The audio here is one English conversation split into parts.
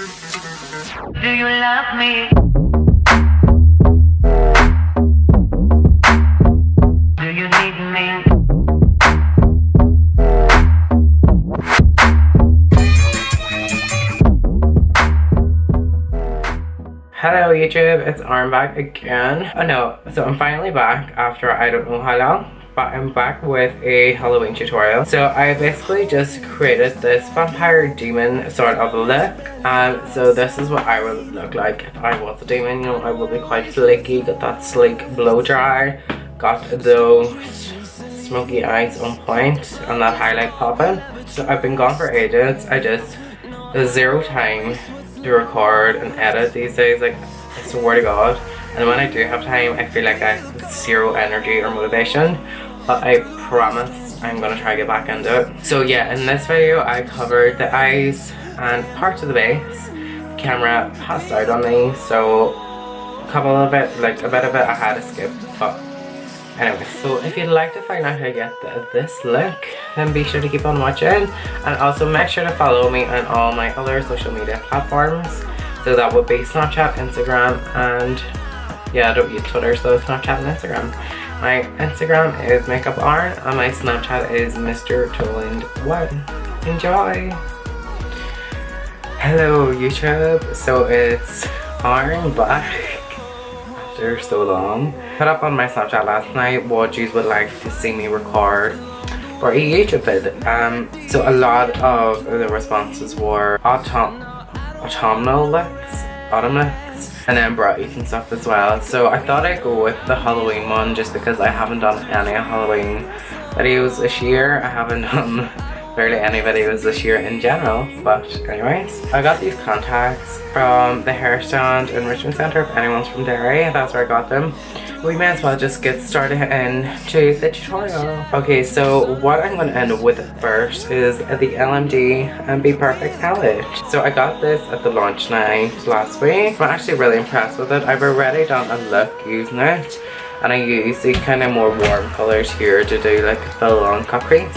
Do you love me? Do you need me? Hello YouTube, it's Arm back again. Oh no, so I'm finally back after I don't know how long, but I'm back with a Halloween tutorial. So I basically just created this vampire demon sort of look. So this is what I would look like if I was a demon. You know, I would be quite flaky, got that sleek blow dry, got those smoky eyes on point, and that highlight popping. So I've been gone for ages. There's zero time to record and edit these days, like I swear to God. And when I do have time, I feel like I have zero energy or motivation, but I promise I'm gonna try to get back into it. So yeah, in this video I covered the eyes and parts of the base. The camera passed out on me, so a couple of it, like a bit of it I had to skip, but anyway. So if you'd like to find out how to get this look, then be sure to keep on watching, and also make sure to follow me on all my other social media platforms. So that would be Snapchat, Instagram, and yeah, I don't use Twitter, so Snapchat and Instagram. My Instagram is MakeupArn, and my Snapchat is Mr. Toland1. Enjoy! Hello YouTube, so it's Arn back after so long. Put up on my Snapchat last night what you would like to see me record for a YouTube vid. So a lot of the responses were autumnal looks, autumn looks, and then brownies and stuff as well. So I thought I'd go with the Halloween one just because I haven't done any Halloween videos this year. I haven't done barely any videos this year in general, but anyways. I got these contacts from the hair stand in Richmond Centre. If anyone's from Derry, that's where I got them. We may as well just get started into the tutorial. Okay, so what I'm going to end with first is the LMD and Bperfect palette. So I got this at the launch night last week. I'm actually really impressed with it. I've already done a look using it, and I use the kind of more warm colours here to do like a full-on cut crease.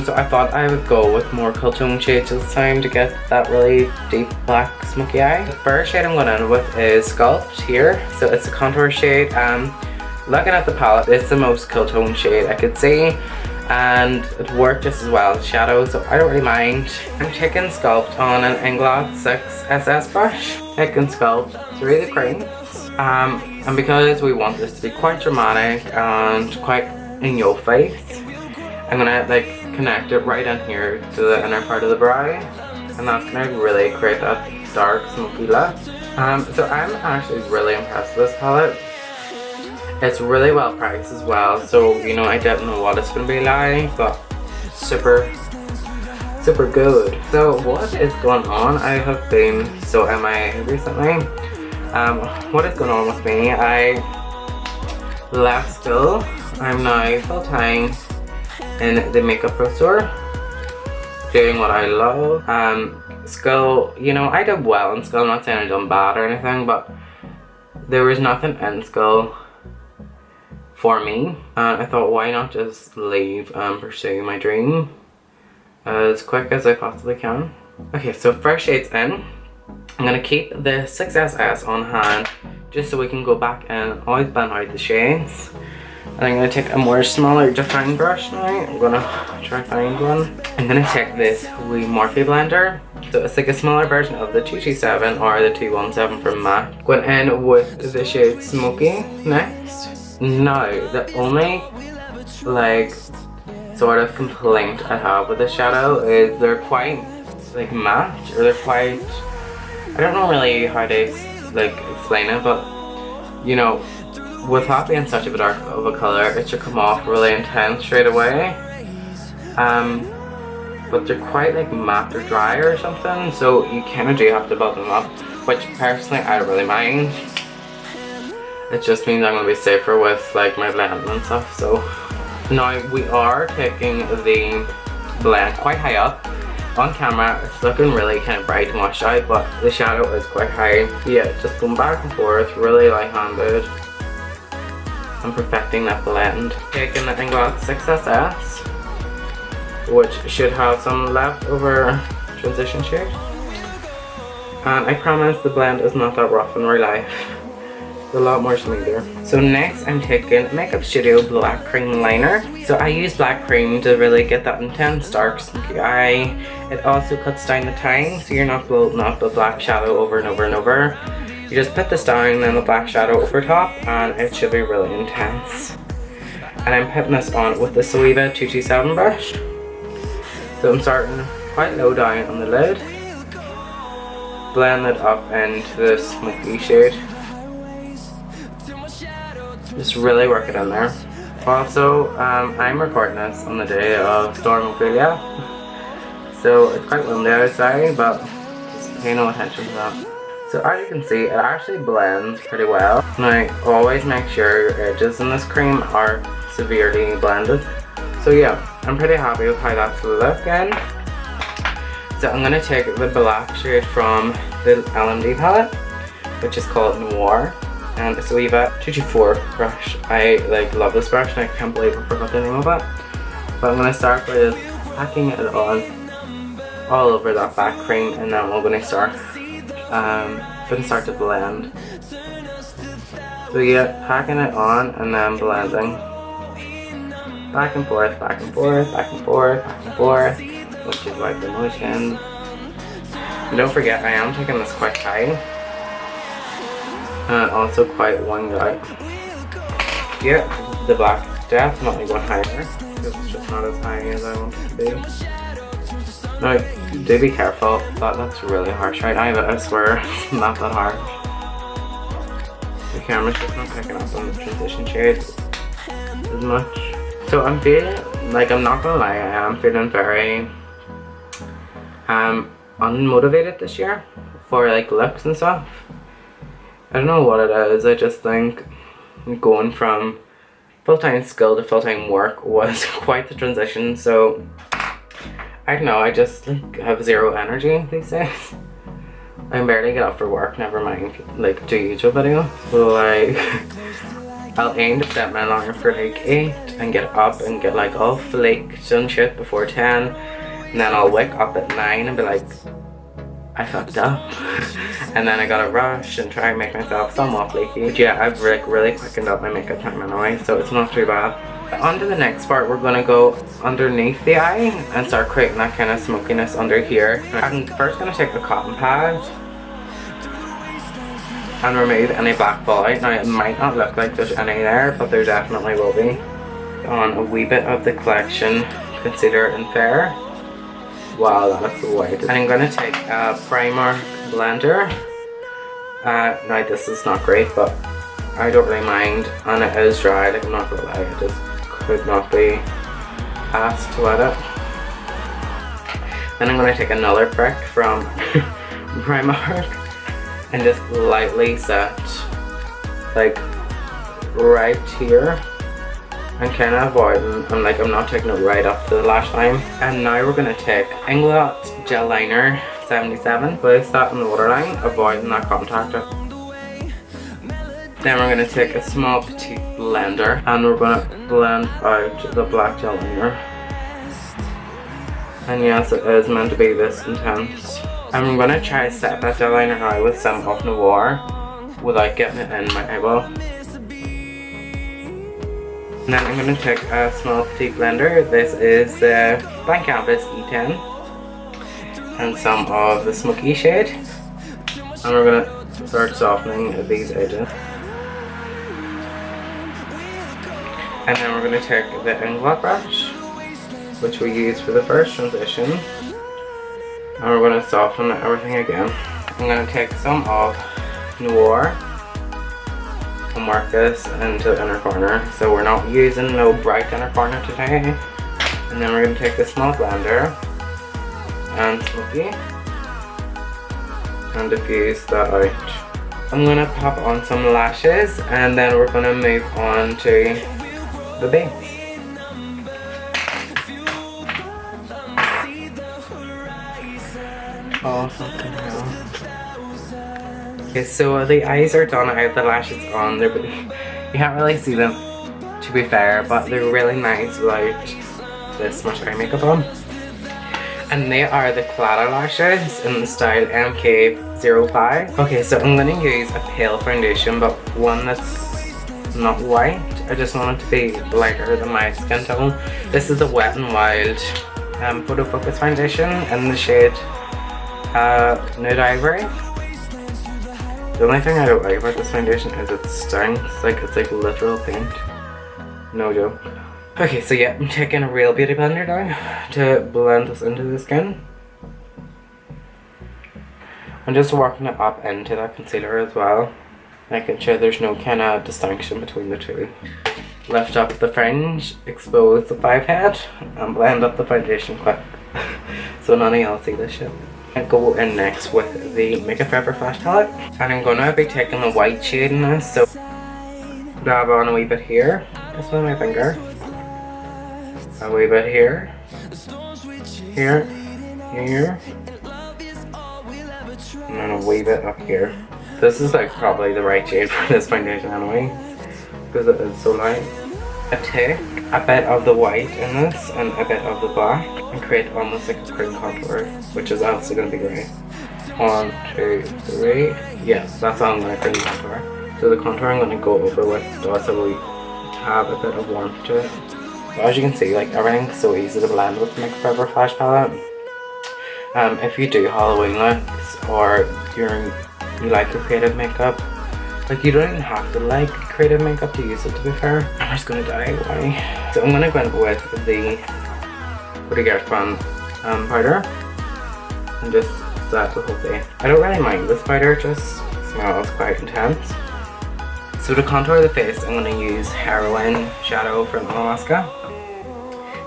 So I thought I would go with more cool tone shades this time to get that really deep black smoky eye. The first shade I'm going to end with is Sculpt here. So it's a contour shade. Looking at the palette, it's the most cool tone shade I could see, and it worked just as well as shadow, so I don't really mind. I'm taking Sculpt on an Inglot 6SS brush. I can sculpt through the crease. And because we want this to be quite dramatic and quite in your face, I'm gonna like connect it right in here to the inner part of the brow, and that's gonna really create that dark smoky look. So I'm actually really impressed with this palette. It's really well priced as well, so you know, I don't know what it's gonna be like, but super good. So what is going on? I have been so MIA recently. What is going on with me? I left school. I'm now full-time in the makeup pro store, doing what I love. School, you know, I did well in school. I'm not saying I done bad or anything, but there was nothing in school for me, and I thought, why not just leave and pursue my dream as quick as I possibly can. Okay, so first shade's in. I'm gonna keep the 6SS on hand just so we can go back and always blend out the shades. And I'm going to take a more smaller defined brush now. I'm going to try to find one. I'm going to take this wee Morphe blender. So it's like a smaller version of the 227 or the 217 from MAC. Going in with the shade Smoky next. Now, the only like sort of complaint I have with the shadow is they're quite like matte, or they're quite, I don't know really how to like explain it, but you know, with that being such a dark of a colour, it should come off really intense straight away. But they're quite like matte or dry or something, so you kind of do have to build them up, which personally I don't really mind. It just means I'm going to be safer with like my blending and stuff. So now we are taking the blend quite high up. On camera it's looking really kind of bright and washed out, but the shadow is quite high. Yeah, just going back and forth, really light-handed. I'm perfecting that blend. Taking the Inglot 6SS, which should have some leftover transition shade. And I promise the blend is not that rough in real life. It's a lot more smoother. So next I'm taking Makeup Studio Black Cream Liner. So I use black cream to really get that intense dark smoky eye. It also cuts down the time, so you're not building up a black shadow over and over and over. You just put this down and then the black shadow over top, and it should be really intense. And I'm putting this on with the Soliva 227 brush. So I'm starting quite low down on the lid. Blend it up into the smoky shade. Just really work it in there. Also, I'm recording this on the day of Storm Ophelia. So it's quite windy outside, but just pay no attention to that. So as you can see, it actually blends pretty well. Now, always make sure your edges in this cream are severely blended. So yeah, I'm pretty happy with how that's looking. So I'm going to take the black shade from the LMD palette, which is called Noir, and it's a Soliva 224 brush. I love this brush and I can't believe I forgot the name of it. But I'm going to start with packing it on all over that back cream, and then we're going to start to blend. So yeah, packing it on and then blending. Back and forth, back and forth, back and forth, back and forth, which is like the motion. And don't forget, I am taking this quite high. And also quite winged out. Yeah, the black is definitely going higher, because it's just not as high as I want it to be. Now, do be careful, that looks really harsh right now, but I swear it's not that harsh. The camera's just not picking up on the transition shades as much. So I'm feeling, I'm not gonna lie, I am feeling very unmotivated this year for looks and stuff. I don't know what it is, I just think going from full-time school to full-time work was quite the transition, so I don't know, I just have zero energy these days. I barely get up for work, never mind do YouTube videos. So I'll aim to set my alarm for 8 and get up and get all flaked and shit before 10, and then I'll wake up at 9 and be like, I fucked up. And then I gotta rush and try and make myself somewhat flaky. But yeah, I've really quickened up my makeup time anyway, so it's not too bad. On to the next part, we're gonna go underneath the eye and start creating that kind of smokiness under here. I'm first gonna take the cotton pad and remove any black fallout. Now it might not look like there's any there, but there definitely will be. On a wee bit of the Collection Concealer in Fair. Wow, that looks white. And I'm gonna take a primer blender. Now this is not great, but I don't really mind, and it is dry, I'm not gonna lie, I just could not be asked to wet it. Then I'm gonna take another brick from Primark and just lightly set right here, and kind of avoiding, I'm not taking it right up to the lash line. And now we're gonna take Inglot Gel Liner 77, place that in the waterline, avoiding that contact. Then we're gonna take a small petite blender and we're gonna blend out the black gel liner. And yes, it is meant to be this intense. And I'm gonna try to set that gel liner out with some of Noir without getting it in my eyeball. And then I'm going to take a small petite blender. This is the Blank Canvas E10 and some of the smoky shade. And we're going to start softening these edges. And then we're going to take the Inglot brush, which we use for the first transition. And we're going to soften everything again. I'm going to take some of Noir and work this into the inner corner. So we're not using no bright inner corner today. And then we're going to take the small blender and smoky and diffuse that out. I'm going to pop on some lashes and then we're going to move on to the base. Oh, something else. Okay, so the eyes are done, I have the lashes on. You can't really see them, to be fair, but they're really nice without this much eye makeup on. And they are the Claddagh lashes in the style MK05. Okay, so I'm gonna use a pale foundation, but one that's not white. I just want it to be lighter than my skin tone. This is the WetnWild Photofocus foundation in the shade Nude Ivory. The only thing I don't like about this foundation is it stinks. It's like literal paint. No joke. Okay, so yeah, I'm taking a real beauty blender now to blend this into the skin. I'm just working it up into that concealer as well, making sure there's no kind of distinction between the two. Lift up the fringe, expose the 5 head, and blend up the foundation quick so none of y'all see this shit. I go in next with the Makeup Forever Flash Palette, and I'm gonna be taking the white shade in this, so dab on a wee bit here, just with my finger, a wee bit here, here, here, and then a wee bit up here. This is like probably the right shade for this foundation anyway, because it is so light. I take a bit of the white in this and a bit of the black and create almost like a cream contour, which is also going to be great. 1, 2, 3. Yes, that's how I'm going to cream contour. So the contour I'm going to go over with does really have a bit of warmth to it. But as you can see, like everything's so easy to blend with the Makeup Forever Flash Palette. If you do Halloween looks or you like your creative makeup, like you don't even have to like creative makeup to use it, to be fair. I'm just gonna die anyway. So I'm gonna go in with the Airspun powder and just set the whole thing. I don't really mind this powder, just smells quite intense. So to contour the face, I'm gonna use Herion shadow from Illamasqua.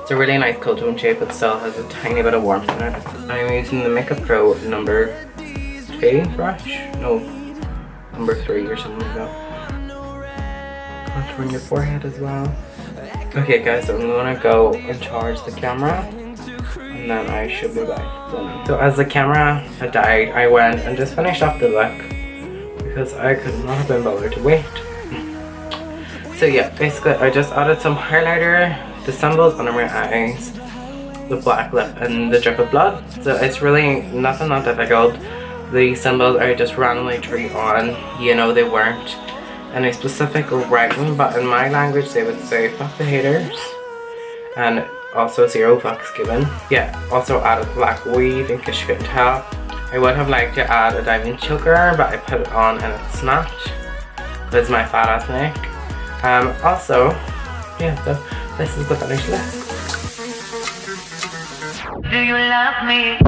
It's a really nice cool tone shape, but still has a tiny bit of warmth in it. I'm using the Makeup Pro number 2 brush. No, number 3 or something like that. Contouring your forehead as well. Okay guys, so I'm gonna go and charge the camera and then I should be back. So as the camera had died, I went and just finished off the look because I could not have been bothered to wait. So yeah, basically I just added some highlighter, the symbols under my eyes, the black lip and the drip of blood. So it's really nothing that difficult. The symbols I just randomly drew on, you know, they weren't any specific writing, but in my language they would say fuck the haters and also 0 fucks given. Yeah, also added black weave in case you couldn't tell. I would have liked to add a diamond choker, but I put it on and it snapped because my fat ass neck. Also, yeah, so this is the finished look. Do you love me?